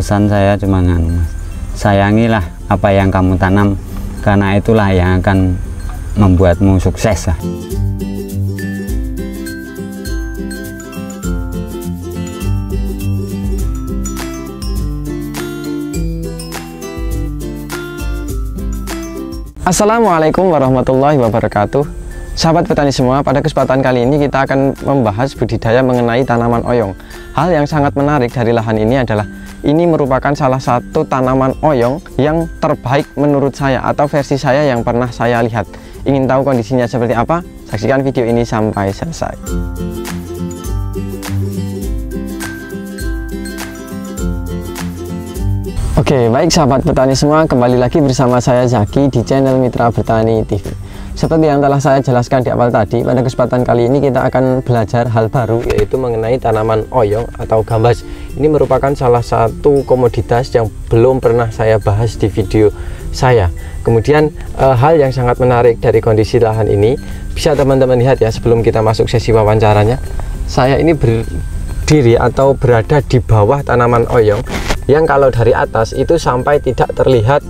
pesan saya cuma sayangilah apa yang kamu tanam, karena itulah yang akan membuatmu sukses lah. Assalamualaikum warahmatullahi wabarakatuh. Sahabat petani semua, pada kesempatan kali ini kita akan membahas budidaya mengenai tanaman oyong. Hal yang sangat menarik dari lahan ini adalah ini merupakan salah satu tanaman oyong yang terbaik menurut saya atau versi saya yang pernah saya lihat. Ingin tahu kondisinya seperti apa? Saksikan video ini sampai selesai. Oke, baik sahabat petani semua, kembali lagi bersama saya Zaki di channel Mitra Bertani TV. Seperti yang telah saya jelaskan di awal tadi, pada kesempatan kali ini kita akan belajar hal baru, yaitu mengenai tanaman oyong atau gambas. Ini merupakan salah satu komoditas yang belum pernah saya bahas di video saya. Kemudian hal yang sangat menarik dari kondisi lahan ini, bisa teman-teman lihat ya sebelum kita masuk sesi wawancaranya. Saya ini berdiri atau berada di bawah tanaman oyong yang kalau dari atas itu sampai tidak terlihat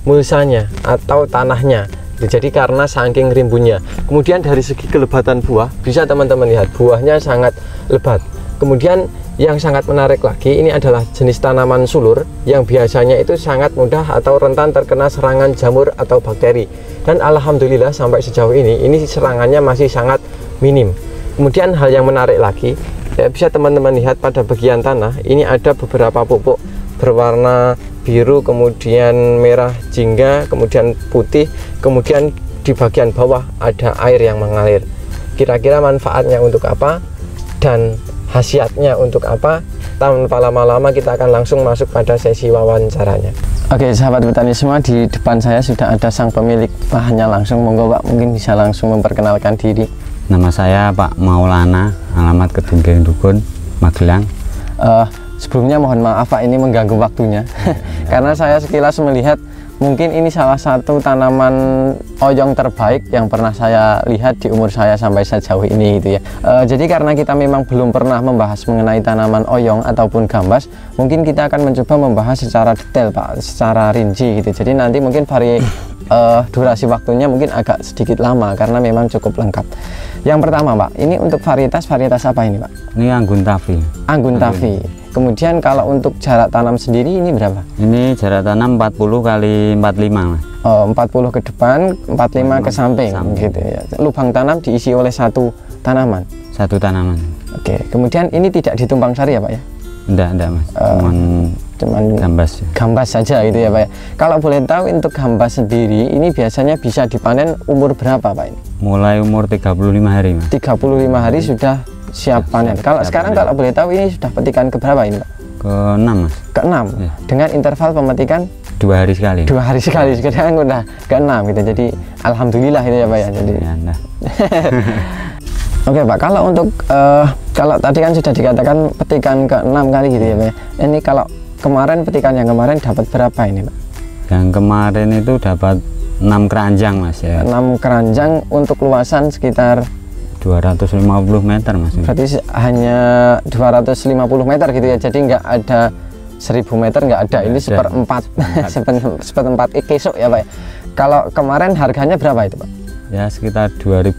mulsanya atau tanahnya. Jadi karena saking rimbunnya. Kemudian dari segi kelebatan buah, bisa teman-teman lihat buahnya sangat lebat. Kemudian yang sangat menarik lagi, ini adalah jenis tanaman sulur yang biasanya itu sangat mudah atau rentan terkena serangan jamur atau bakteri. Dan alhamdulillah sampai sejauh ini serangannya masih sangat minim. Kemudian hal yang menarik lagi, ya bisa teman-teman lihat pada bagian tanah, ini ada beberapa pupuk berwarna biru, kemudian merah jingga, kemudian putih, kemudian di bagian bawah ada air yang mengalir. Kira-kira manfaatnya untuk apa dan khasiatnya untuk apa? Tanpa lama-lama kita akan langsung masuk pada sesi wawancaranya. Oke sahabat petani semua, di depan saya sudah ada sang pemilik lahannya langsung. Monggo Pak, mungkin bisa langsung memperkenalkan diri. Nama saya Pak Maulana, alamat Kedunging Dukun, Magelang. Sebelumnya mohon maaf Pak, ini mengganggu waktunya karena saya sekilas melihat mungkin ini salah satu tanaman oyong terbaik yang pernah saya lihat di umur saya sampai sejauh ini gitu ya. Jadi karena kita memang belum pernah membahas mengenai tanaman oyong ataupun gambas, mungkin kita akan mencoba membahas secara detail Pak, secara rinci gitu. Jadi nanti mungkin durasi waktunya mungkin agak sedikit lama karena memang cukup lengkap. Yang pertama Pak, ini untuk varietas apa ini Pak? Ini Anggun Tavi. Anggun Tavi. Kemudian kalau untuk jarak tanam sendiri ini berapa? Ini jarak tanam 40 kali 45 Mas. Oh, 40 ke depan, 45 ke samping gitu ya. Lubang tanam diisi oleh satu tanaman. Satu tanaman. Oke, kemudian ini tidak ditumpang sari ya Pak ya? Enggak Mas. Cuman gambas. Gambas saja gitu ya Pak ya. Kalau boleh tahu untuk gambas sendiri ini biasanya bisa dipanen umur berapa Pak ini? Mulai umur 35 hari Mas. 35 hari sudah siap panen. Kalau sekarang kalau boleh tahu ini sudah petikan keberapa ini Pak? Ke-6 Mas. Ke-6 ya. Dengan interval pemetikan 2 hari sekali. 2 hari sekali. Sekarang udah ke-6 gitu. Jadi alhamdulillah itu ya Pak ya. Jadi ya, Oke Pak, kalau untuk kalau tadi kan sudah dikatakan petikan ke-6 kali gitu ya Pak ya. Ini kalau kemarin petikan yang kemarin dapat berapa ini Pak? Yang kemarin itu dapat 6 keranjang Mas ya. 6 keranjang untuk luasan sekitar 250 meter Mas. Berarti hanya 250 meter gitu ya. Jadi nggak ada 1000 meter, nggak ada. Ini seperempat seperempat kesok ya Pak. Kalau kemarin harganya berapa itu Pak? Ya sekitar 2.500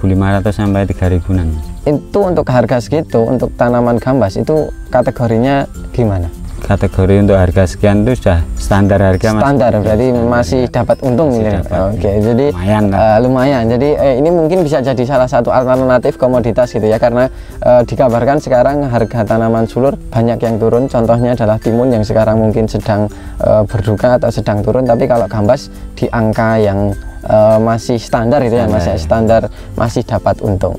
sampai 3.000-an. Itu untuk harga segitu untuk tanaman gambas itu kategorinya gimana? Kategori untuk harga sekian itu sudah standar harga Mas. Standar berarti masih dapat untung gitu. Oke, jadi lumayan, lumayan. Jadi ini mungkin bisa jadi salah satu alternatif komoditas gitu ya, karena dikabarkan sekarang harga tanaman sulur banyak yang turun. Contohnya adalah timun yang sekarang mungkin sedang berduka atau sedang turun, tapi kalau gambas di angka yang masih standar gitu ya, masih standar, masih dapat untung.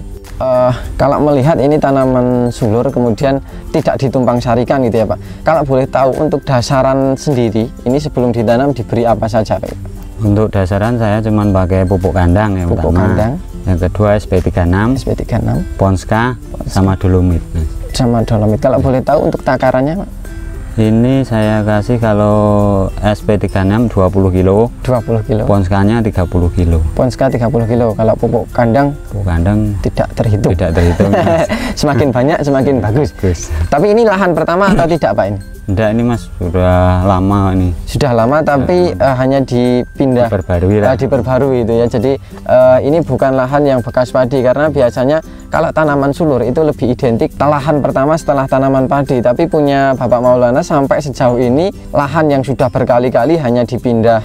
Kalau melihat ini tanaman sulur kemudian tidak ditumpang sarikan gitu ya Pak. Kalau boleh tahu untuk dasaran sendiri ini sebelum ditanam diberi apa saja Pak? Untuk dasaran saya cuma pakai pupuk kandang yang pupuk pertama. Kandang. Yang kedua SP36, Ponska, sama dolomit. Sama dolomit. Kalau boleh tahu untuk takarannya Pak? Ini saya kasih kalau SP36 20 kilo, Ponskanya 30 kilo. Ponska 30 kilo. Kalau pupuk kandang tidak terhitung. Tidak terhitung. Semakin banyak semakin bagus. Tapi ini lahan pertama atau tidak Pak ini? Enggak, ini Mas sudah lama ini. Sudah lama tapi hanya dipindah, diperbarui itu ya. Jadi ini bukan lahan yang bekas padi, karena biasanya kalau tanaman sulur itu lebih identik lahan pertama setelah tanaman padi. Tapi punya Bapak Maulana sampai sejauh ini lahan yang sudah berkali-kali hanya dipindah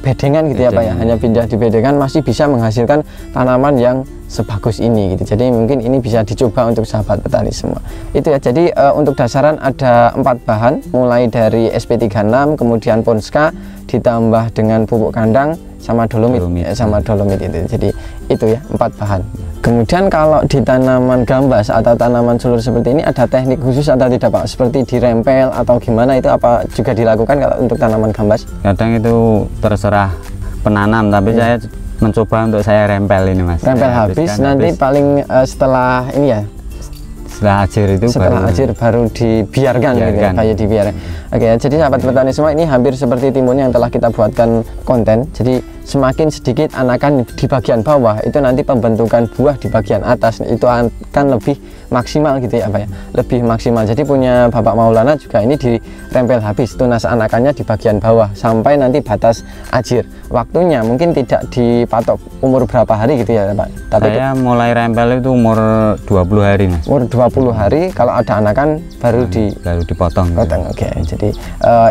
bedengan gitu ya Pak ya, hanya pindah di bedengan masih bisa menghasilkan tanaman yang sebagus ini gitu. Jadi mungkin ini bisa dicoba untuk sahabat petani semua itu ya. Jadi untuk dasaran ada 4 bahan, mulai dari SP36, kemudian Ponska ditambah dengan pupuk kandang sama dolomit. Sama dolomit itu. Jadi itu ya 4 bahan. Kemudian kalau di tanaman gambas atau tanaman sulur seperti ini ada teknik khusus atau tidak Pak? Seperti dirempel atau gimana, itu apa juga dilakukan kalau untuk tanaman gambas? Kadang itu terserah penanam, tapi saya mencoba untuk saya rempel ini Mas. Rempel habis nanti paling setelah ini ya, setelah ajir itu baru dibiarkan. Kayak dibiarkan. Oke, jadi sahabat petani semua, ini hampir seperti timun yang telah kita buatkan konten. Jadi semakin sedikit anakan di bagian bawah, itu nanti pembentukan buah di bagian atas itu akan lebih maksimal gitu ya Pak ya, lebih maksimal. Jadi punya Bapak Maulana juga ini dirempel habis tunas anakannya di bagian bawah sampai nanti batas ajir. Waktunya mungkin tidak dipatok umur berapa hari gitu ya Pak, tapi saya mulai rempel itu umur 20 hari Mas. Umur 20 hari, kalau ada anakan baru dipotong. Oke, jadi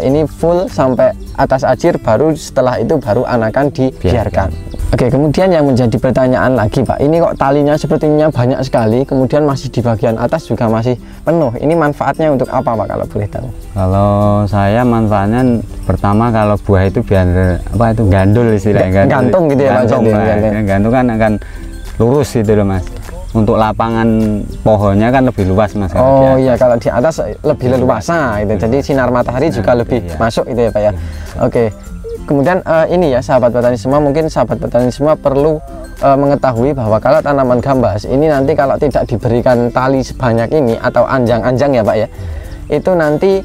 ini full sampai atas ajir, baru setelah itu baru anakan dibiarkan. Oke, kemudian yang menjadi pertanyaan lagi Pak, ini kok talinya sepertinya banyak sekali, kemudian masih di bagian atas juga masih penuh. Ini manfaatnya untuk apa Pak kalau boleh tahu? Kalau saya manfaatnya pertama, kalau buah itu biar apa itu gandul istilahnya, gantung gitu ya Pak. Gantung kan akan lurus gitu loh Mas. Untuk lapangan pohonnya kan lebih luas Mas. Oh iya, kalau di atas lebih leluasa gitu. Jadi sinar matahari juga lebih masuk gitu ya Pak ya. Oke. Kemudian ini ya sahabat petani semua, mungkin sahabat petani semua perlu mengetahui bahwa kalau tanaman gambas ini nanti kalau tidak diberikan tali sebanyak ini atau anjang-anjang ya Pak ya, itu nanti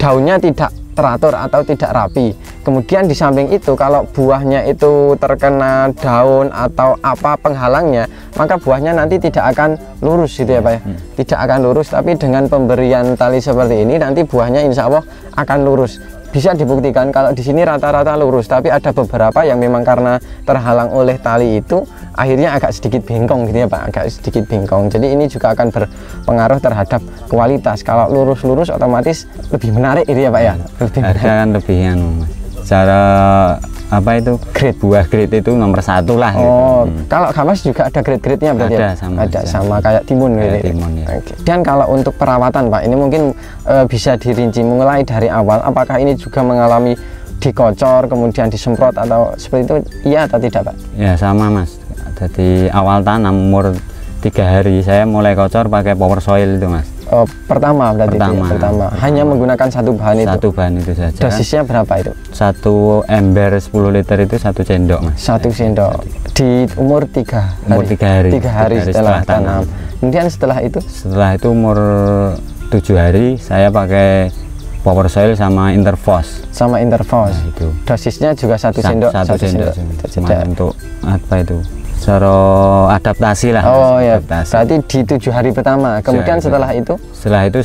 daunnya tidak teratur atau tidak rapi. Kemudian di samping itu, kalau buahnya itu terkena daun atau apa penghalangnya, maka buahnya nanti tidak akan lurus gitu ya Pak ya. Tidak akan lurus, tapi dengan pemberian tali seperti ini nanti buahnya insya Allah akan lurus. Bisa dibuktikan kalau di sini rata-rata lurus, tapi ada beberapa yang memang karena terhalang oleh tali itu akhirnya agak sedikit bengkong gitu ya Pak, agak sedikit bengkong. Jadi ini juga akan berpengaruh terhadap kualitas. Kalau lurus-lurus otomatis lebih menarik gitu ya Pak ya. Harga kan lebih cara apa itu buah grade itu nomor 1 lah. Oh, kalau gambas juga ada grade-grade-nya berarti ada, sama kayak timun gitu. Okay. Dan kalau untuk perawatan Pak, ini mungkin bisa dirinci mulai dari awal, apakah ini juga mengalami dikocor kemudian disemprot atau seperti itu, iya atau tidak Pak? Ya sama Mas. Jadi awal tanam umur 3 hari saya mulai kocor pakai power soil itu Mas. Oh, pertama berarti pertama. Hanya menggunakan satu bahan itu saja. Dosisnya berapa itu? 1 ember 10 liter itu 1 sendok Mas. 1 sendok di umur 3 hari. 3 hari setelah tanam. Kemudian setelah itu umur 7 hari saya pakai power soil sama Interfos. Nah, itu. Dosisnya juga 1 sendok. 1 sendok. Untuk apa itu? Cara adaptasi lah. Oh ya, berarti di 7 hari pertama. Kemudian setelah itu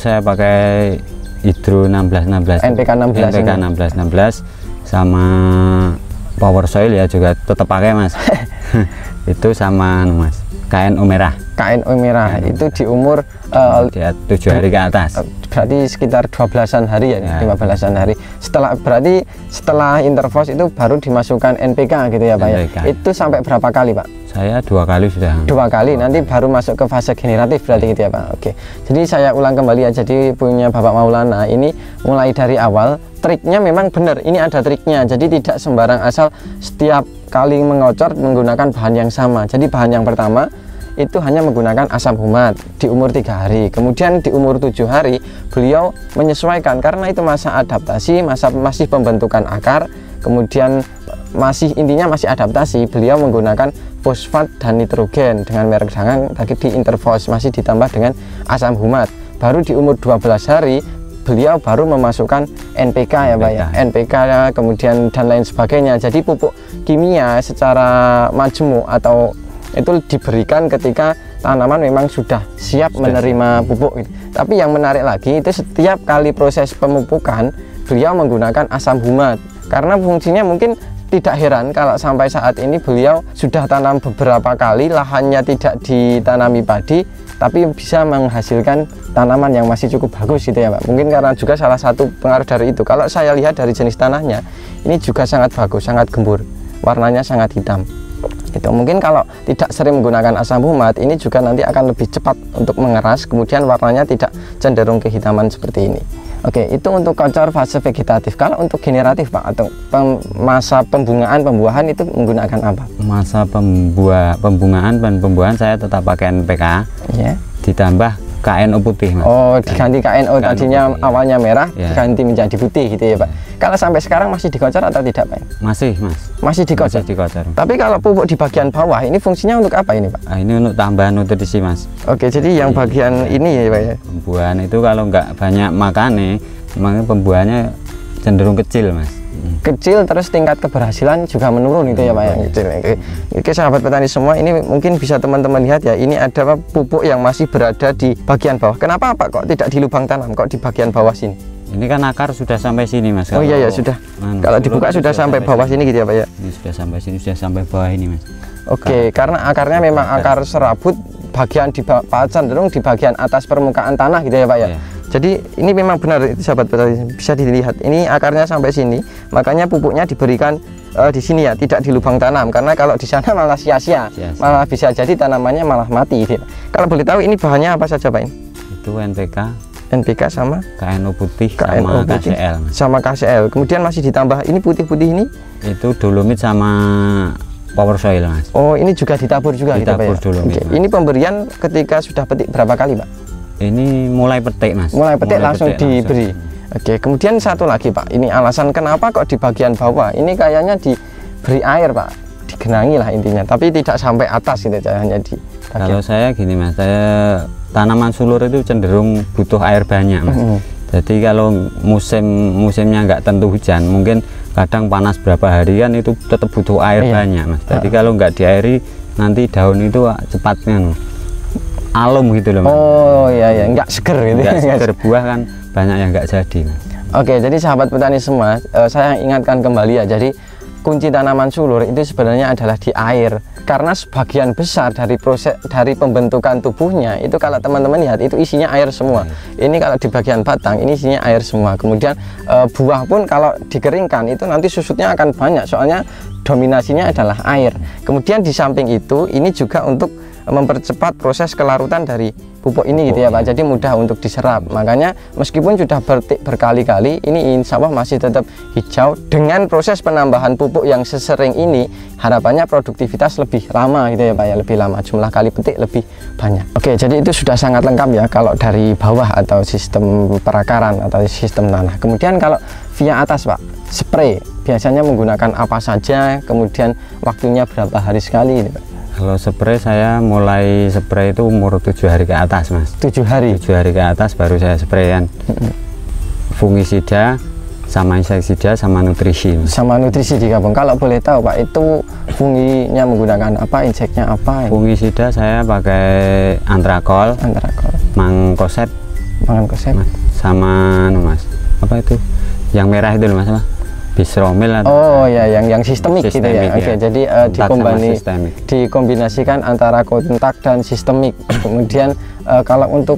saya pakai Hydro 1616, NPK 16 sama power soil ya juga tetap pakai Mas. Itu sama Mas KNO merah. Itu di umur 7 hari ke atas. Berarti sekitar 12-an hari ya, 15-an hari. Setelah Interfos itu baru dimasukkan NPK gitu ya Pak ya. Itu sampai berapa kali Pak? Saya 2 kali sudah. 2 kali, nanti baru masuk ke fase generatif berarti gitu ya Pak. Oke. Jadi saya ulang kembali ya. Jadi punya Bapak Maulana ini mulai dari awal, triknya memang benar. Ini ada triknya. Jadi tidak sembarang asal setiap kali mengocor menggunakan bahan yang sama. Jadi bahan yang pertama itu hanya menggunakan asam humat di umur 3 hari. Kemudian di umur 7 hari beliau menyesuaikan, karena itu masa adaptasi, masih pembentukan akar, kemudian intinya masih adaptasi. Beliau menggunakan fosfat dan nitrogen dengan merek dagang tadi di Interfos, masih ditambah dengan asam humat. Baru di umur 12 hari beliau baru memasukkan NPK ya Pak ya, NPK kemudian dan lain sebagainya. Jadi pupuk kimia secara majmu atau itu diberikan ketika tanaman memang sudah siap menerima pupuk gitu. Tapi yang menarik lagi itu setiap kali proses pemupukan beliau menggunakan asam humat, karena fungsinya mungkin tidak heran kalau sampai saat ini beliau sudah tanam beberapa kali, lahannya tidak ditanami padi, tapi bisa menghasilkan tanaman yang masih cukup bagus gitu ya Pak. Mungkin karena juga salah satu pengaruh dari itu. Kalau saya lihat dari jenis tanahnya, ini juga sangat bagus, sangat gembur, warnanya sangat hitam. Itu mungkin kalau tidak sering menggunakan asam humat, ini juga nanti akan lebih cepat untuk mengeras, kemudian warnanya tidak cenderung kehitaman seperti ini. Oke, itu untuk kocor fase vegetatif. Kalau untuk generatif Pak, atau masa pembuahan itu menggunakan apa? Masa pembungaan dan pembuahan saya tetap pakai NPK, ditambah KNO putih Mas. Oh, diganti KNO tadinya putih, awalnya merah, diganti menjadi putih gitu ya Pak. Kalau sampai sekarang masih dikocor atau tidak Pak? Masih Mas. Masih dikocor? Masih dikocor. Tapi kalau pupuk di bagian bawah ini fungsinya untuk apa ini Pak? Ini untuk tambahan nutrisi Mas. Oke, jadi yang bagian ini ya Pak ya? Pembuahan itu kalau nggak banyak makannya, makanya pembuahannya cenderung kecil Mas. Kecil, terus tingkat keberhasilan juga menurun itu ya Pak yang kecil. Oke sahabat petani semua, ini mungkin bisa teman-teman lihat ya, ini ada pupuk yang masih berada di bagian bawah. Kenapa Pak kok tidak di lubang tanam, kok di bagian bawah sini? Ini kan akar sudah sampai sini Mas. Oh iya ya sudah. Kalau dibuka sudah sampai bawah sini gitu ya Pak ya. Ini sudah sampai sini, sudah sampai bawah ini Mas. Oke, karena akarnya memang akar serabut, bagian di cenderung di bagian atas permukaan tanah gitu ya Pak ya. Jadi ini memang benar itu sahabat petani, bisa dilihat ini akarnya sampai sini, makanya pupuknya diberikan di sini ya, tidak di lubang tanam, karena kalau di sana malah sia-sia, malah bisa jadi tanamannya malah mati gitu. Kalau boleh tahu ini bahannya apa saja Pak ini? Itu NPK sama KNO putih, sama KCL. Sama KCL. Kemudian masih ditambah ini putih-putih ini? Itu dolomit sama power soil Mas. Oh, ini juga ditabur juga gitu Pak ya? Dolomit, ini pemberian ketika sudah petik berapa kali Pak? Ini mulai petik Mas. Mulai petik langsung diberi. Oke, kemudian satu lagi Pak, ini alasan kenapa kok di bagian bawah ini kayaknya diberi air Pak, digenangi lah intinya, tapi tidak sampai atas gitu, hanya di bagian. Kalau saya gini Mas, saya tanaman sulur itu cenderung butuh air banyak Mas. Jadi kalau musimnya nggak tentu hujan, mungkin kadang panas berapa hari kan itu tetap butuh air banyak Mas. Jadi kalau nggak diairi nanti daun itu cepatnya alum gitu loh Mas. Oh iya ya, nggak seger gitu. Nggak seger, buah kan banyak yang nggak jadi Mas. Oke, jadi sahabat petani semua, saya ingatkan kembali ya, jadi kunci tanaman sulur itu sebenarnya adalah di air, karena sebagian besar dari proses dari pembentukan tubuhnya itu kalau teman-teman lihat itu isinya air semua. Ini kalau di bagian batang ini isinya air semua. Kemudian buah pun kalau dikeringkan itu nanti susutnya akan banyak, soalnya dominasinya adalah air. Kemudian di samping itu ini juga untuk mempercepat proses kelarutan dari pupuk ini gitu ya Pak, jadi mudah untuk diserap. Makanya meskipun sudah berkali-kali, ini insya Allah masih tetap hijau. Dengan proses penambahan pupuk yang sesering ini, harapannya produktivitas lebih lama gitu ya Pak ya, lebih lama, jumlah kali petik lebih banyak. Oke, jadi itu sudah sangat lengkap ya kalau dari bawah atau sistem perakaran atau sistem tanah. Kemudian kalau via atas Pak, spray biasanya menggunakan apa saja, kemudian waktunya berapa hari sekali gitu Pak? Kalau spray saya mulai spray itu umur 7 hari ke atas Mas. 7 hari? 7 hari ke atas baru saya sprayan. Fungisida sama insektisida sama nutrisi Mas. Sama nutrisi digabung. Kalau boleh tahu Pak, itu funginya menggunakan apa, inseknya apa? Fungisida saya pakai antrakol, mangkoset, sama Mas, apa itu yang merah itu loh Mas, Bisromil atau oh ya, yang sistemik gitu ya. Oke, jadi dikombinasikan antara kontak dan sistemik. Kemudian kalau untuk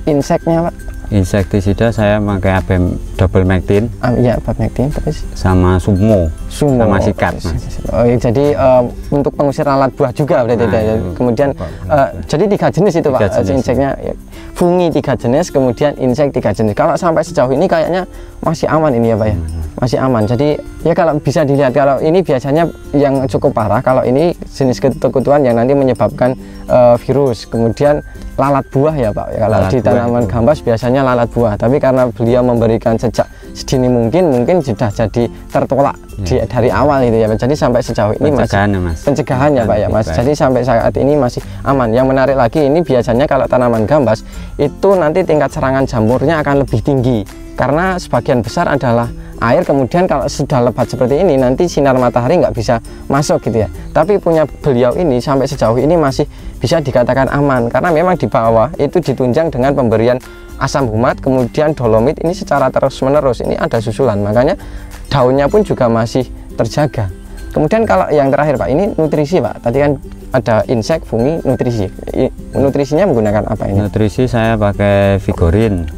inseknya Pak, insektisida saya pakai ABM double Mectin. Iya, Mectin, terus sama Sumo sama Sikat Mas. Oh, jadi untuk pengusir lalat buah juga berarti ya. Kemudian jadi 3 jenis itu Pak, inseknya fungi 3 jenis, kemudian insek 3 jenis. Kalau sampai sejauh ini kayaknya masih aman ini ya Pak ya, masih aman. Jadi ya kalau bisa dilihat, kalau ini biasanya yang cukup parah, kalau ini jenis kekutuan yang nanti menyebabkan virus, kemudian lalat buah ya Pak ya. Kalau di tanaman gambas biasanya lalat buah, tapi karena beliau memberikan sejak sedini mungkin sudah jadi tertolak dari awal itu ya Pak. Jadi sampai sejauh ini pencegahan ya Pak ya Mas. Jadi sampai saat ini masih aman. Yang menarik lagi, ini biasanya kalau tanaman gambas itu nanti tingkat serangan jamurnya akan lebih tinggi karena sebagian besar adalah air. Kemudian kalau sudah lebat seperti ini nanti sinar matahari nggak bisa masuk gitu ya. Tapi punya beliau ini sampai sejauh ini masih bisa dikatakan aman, karena memang di bawah itu ditunjang dengan pemberian asam humat, kemudian dolomit ini secara terus menerus, ini ada susulan, makanya daunnya pun juga masih terjaga. Kemudian kalau yang terakhir Pak, ini nutrisi Pak, tadi kan ada insek, fungi, nutrisi. Nutrisinya menggunakan apa ini? Nutrisi saya pakai Vigorin,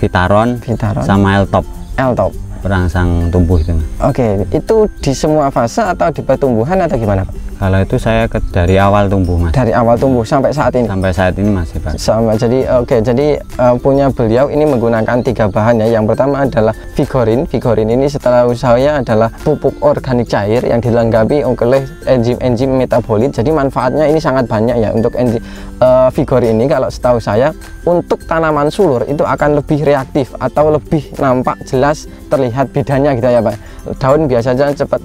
Vitaron, sama L-Top perangsang tumbuh itu. Oke, itu di semua fase atau di pertumbuhan atau gimana Pak? Kalau itu saya dari awal tumbuh Mas. Dari awal tumbuh sampai saat ini? Sampai saat ini masih Pak. Jadi punya beliau ini menggunakan 3 bahan ya. Yang pertama adalah Vigorin. Vigorin ini setelah usahanya adalah pupuk organik cair yang dilengkapi oleh enzim metabolit. Jadi manfaatnya ini sangat banyak ya untuk enzim Vigorin ini. Kalau setahu saya untuk tanaman sulur itu akan lebih reaktif atau lebih nampak jelas terlihat bedanya gitu ya Pak. Daun biasanya cepat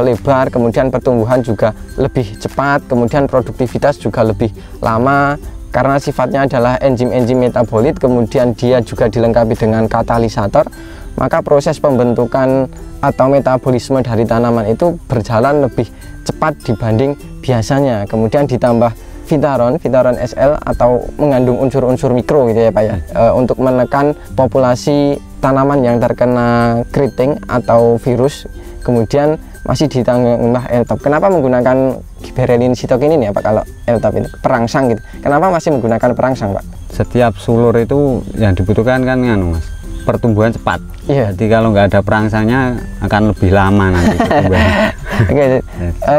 lebar, kemudian pertumbuhan juga lebih cepat, kemudian produktivitas juga lebih lama karena sifatnya adalah enzim-enzim metabolit, kemudian dia juga dilengkapi dengan katalisator, maka proses pembentukan atau metabolisme dari tanaman itu berjalan lebih cepat dibanding biasanya. Kemudian ditambah Vitaron SL atau mengandung unsur-unsur mikro gitu ya Pak ya, untuk menekan populasi tanaman yang terkena keriting atau virus. Kemudian masih ditambah L-Top. Kenapa menggunakan Gibberellin sitokin ini ya Pak, kalau L-Top itu perangsang gitu? Kenapa masih menggunakan perangsang Pak? Setiap sulur itu yang dibutuhkan kan Mas, pertumbuhan cepat. Iya. Jadi kalau nggak ada perangsangnya akan lebih lama nanti pertumbuhannya. Oke,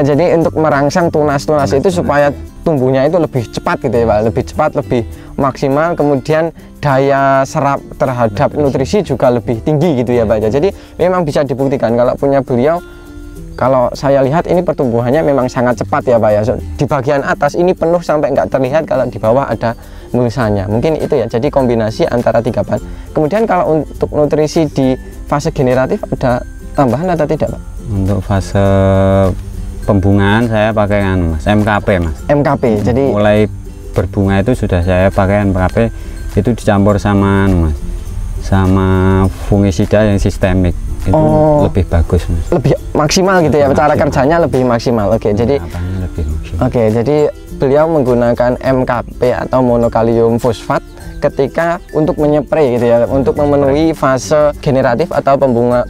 jadi untuk merangsang tunas itu supaya tumbuhnya itu lebih cepat gitu ya Pak, lebih cepat, lebih maksimal, kemudian daya serap terhadap nutrisi juga lebih tinggi gitu ya Pak. Jadi memang bisa dibuktikan kalau punya beliau, kalau saya lihat ini pertumbuhannya memang sangat cepat ya Pak ya. Di bagian atas ini penuh sampai nggak terlihat, kalau di bawah ada mulsanya. Mungkin itu ya, jadi kombinasi antara 3 bahan. Kemudian kalau untuk nutrisi di fase generatif ada tambahan atau tidak Pak? Untuk fase pembungaan saya pakai Mas, MKP Mas. MKP, jadi mulai berbunga itu sudah saya pakai MKP, itu dicampur sama Mas, sama fungisida yang sistemik, itu lebih bagus Mas. Lebih maksimal gitu ya, cara kerjanya lebih maksimal. Oke, jadi lebih maksimal. Oke, jadi beliau menggunakan MKP atau monokalium fosfat ketika untuk menyepray gitu ya, untuk memenuhi fase generatif atau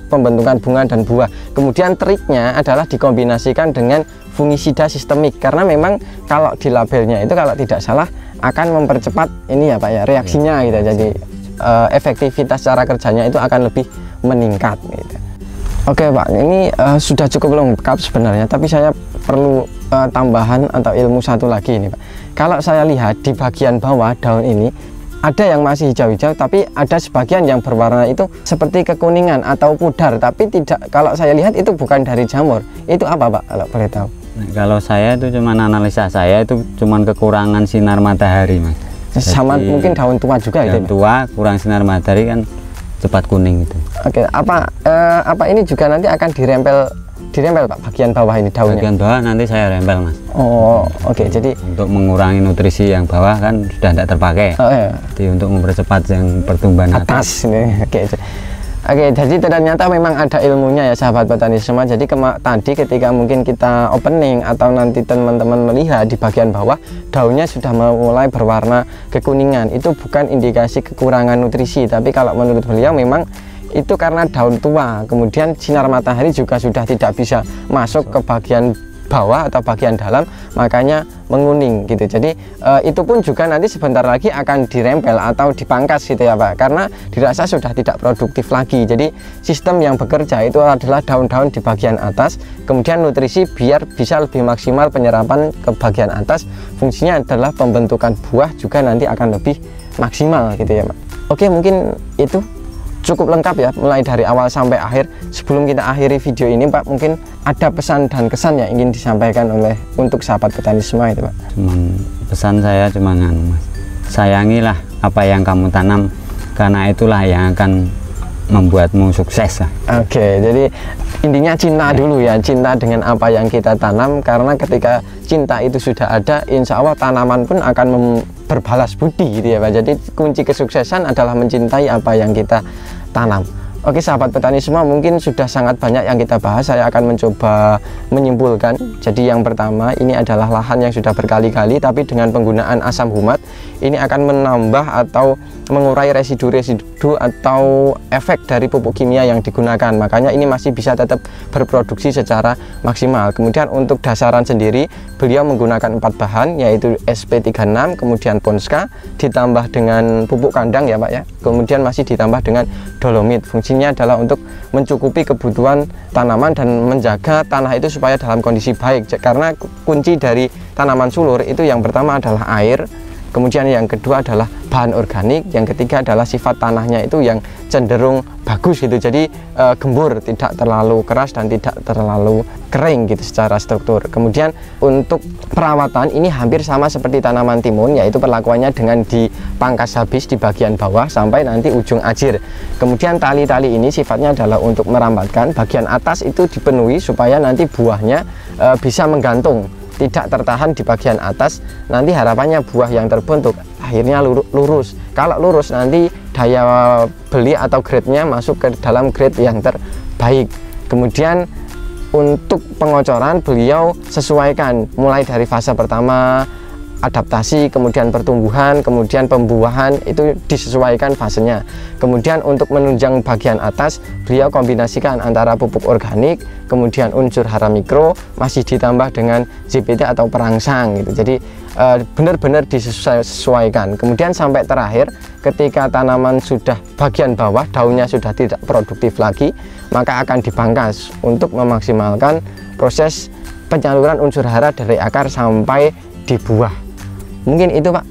pembentukan bunga dan buah. Kemudian triknya adalah dikombinasikan dengan fungisida sistemik, karena memang kalau di labelnya itu kalau tidak salah akan mempercepat ini ya Pak ya, reaksinya gitu. Jadi efektivitas cara kerjanya itu akan lebih meningkat gitu. Oke Pak, ini sudah cukup lengkap sebenarnya, tapi saya perlu tambahan atau ilmu satu lagi ini Pak. Kalau saya lihat di bagian bawah daun ini ada yang masih hijau-hijau, tapi ada sebagian yang berwarna itu seperti kekuningan atau pudar, tapi tidak, kalau saya lihat itu bukan dari jamur. Itu apa Pak kalau boleh tahu? Nah, kalau saya itu cuman analisa saya itu cuman kekurangan sinar matahari Mas. Sama jadi, mungkin daun tua juga itu. Daun tua kurang sinar matahari kan cepat kuning itu. Oke, apa ini juga nanti akan dirempel Pak bagian bawah ini daunnya? Bagian bawah nanti saya rempel Mas. Oke, jadi untuk mengurangi nutrisi yang bawah kan sudah tidak terpakai. Iya. Jadi untuk mempercepat yang pertumbuhan atas ini. Oke, jadi ternyata memang ada ilmunya ya sahabat petani semua. Jadi tadi ketika mungkin kita opening atau nanti teman-teman melihat di bagian bawah daunnya sudah mulai berwarna kekuningan, itu bukan indikasi kekurangan nutrisi, tapi kalau menurut beliau memang itu karena daun tua, kemudian sinar matahari juga sudah tidak bisa masuk ke bagian bawah atau bagian dalam, makanya menguning gitu. Jadi itu pun juga nanti sebentar lagi akan dirempel atau dipangkas gitu ya Pak, karena dirasa sudah tidak produktif lagi. Jadi sistem yang bekerja itu adalah daun-daun di bagian atas, kemudian nutrisi biar bisa lebih maksimal penyerapan ke bagian atas, fungsinya adalah pembentukan buah juga nanti akan lebih maksimal gitu ya Pak. Oke, mungkin itu cukup lengkap ya, mulai dari awal sampai akhir. Sebelum kita akhiri video ini Pak, mungkin ada pesan dan kesan yang ingin disampaikan oleh untuk sahabat petani semua itu Pak? Pesan saya cuma Mas, sayangilah apa yang kamu tanam, karena itulah yang akan membuatmu sukses. Oke, jadi intinya cinta dulu ya, cinta dengan apa yang kita tanam, karena ketika cinta itu sudah ada, insya Allah tanaman pun akan berbalas budi gitu ya Pak. Jadi kunci kesuksesan adalah mencintai apa yang kita tanam. Oke sahabat petani semua, mungkin sudah sangat banyak yang kita bahas. Saya akan mencoba menyimpulkan. Jadi yang pertama, ini adalah lahan yang sudah berkali-kali, tapi dengan penggunaan asam humat ini akan menambah atau mengurai residu-residu atau efek dari pupuk kimia yang digunakan. Makanya ini masih bisa tetap berproduksi secara maksimal. Kemudian untuk dasaran sendiri, beliau menggunakan 4 bahan, yaitu SP36, kemudian Ponska, ditambah dengan pupuk kandang ya Pak ya. Kemudian masih ditambah dengan dolomit. Fungsinya adalah untuk mencukupi kebutuhan tanaman dan menjaga tanah itu supaya dalam kondisi baik. Karena kunci dari tanaman sulur itu yang pertama adalah air, kemudian yang kedua adalah bahan organik, yang ketiga adalah sifat tanahnya itu yang cenderung bagus gitu. Jadi gembur, tidak terlalu keras dan tidak terlalu kering gitu secara struktur. Kemudian untuk perawatan ini hampir sama seperti tanaman timun, yaitu perlakuannya dengan dipangkas habis di bagian bawah sampai nanti ujung ajir. Kemudian tali-tali ini sifatnya adalah untuk merambatkan, bagian atas itu dipenuhi supaya nanti buahnya bisa menggantung, tidak tertahan di bagian atas. Nanti harapannya buah yang terbentuk akhirnya lurus. Kalau lurus nanti daya beli atau grade-nya masuk ke dalam grade yang terbaik. Kemudian untuk pengocoran beliau sesuaikan mulai dari fase pertama adaptasi, kemudian pertumbuhan, kemudian pembuahan, itu disesuaikan fasenya. Kemudian untuk menunjang bagian atas beliau kombinasikan antara pupuk organik, kemudian unsur hara mikro, masih ditambah dengan ZPT atau perangsang gitu. Jadi benar-benar disesuaikan. Kemudian sampai terakhir ketika tanaman sudah bagian bawah daunnya sudah tidak produktif lagi, maka akan dipangkas untuk memaksimalkan proses penyaluran unsur hara dari akar sampai di buah. Mungkin itu Pak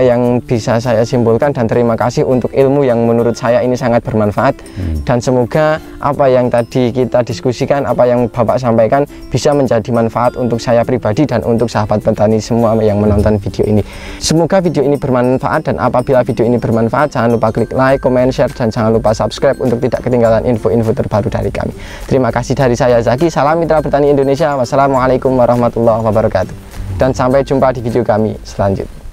yang bisa saya simpulkan, dan terima kasih untuk ilmu yang menurut saya ini sangat bermanfaat. Dan semoga apa yang tadi kita diskusikan, apa yang Bapak sampaikan bisa menjadi manfaat untuk saya pribadi dan untuk sahabat petani semua yang menonton video ini. Semoga video ini bermanfaat, dan apabila video ini bermanfaat jangan lupa klik like, comment, share, dan jangan lupa subscribe untuk tidak ketinggalan info-info terbaru dari kami. Terima kasih dari saya Zaki, salam mitra bertani Indonesia. Wassalamualaikum warahmatullahi wabarakatuh. Dan sampai jumpa di video kami selanjutnya.